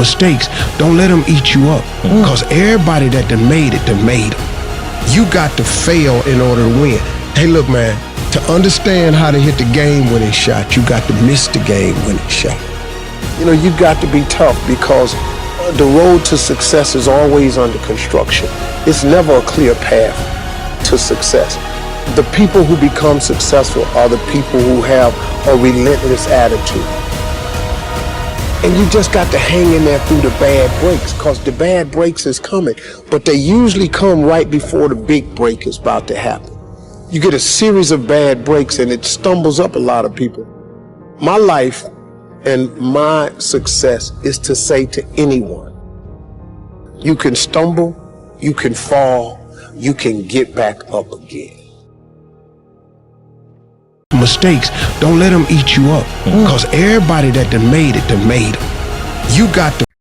Mistakes, don't let them eat you up. Because everybody that done made it, done made them. You got to fail in order to win. Hey, look, man, to understand how to hit the game-winning shot, you got to miss the game-winning shot. You know, you got to be tough because the road to success is always under construction. It's never a clear path to success. The people who become successful are the people who have a relentless attitude. And you just got to hang in there through the bad breaks, because the bad breaks is coming, but they usually come right before the big break is about to happen. You get a series of bad breaks and it stumbles up a lot of people. My life and my success is to say to anyone, you can stumble, you can fall, you can get back up again. Mistakes, don't let them eat you up. Because everybody that done made it, done made them. You got to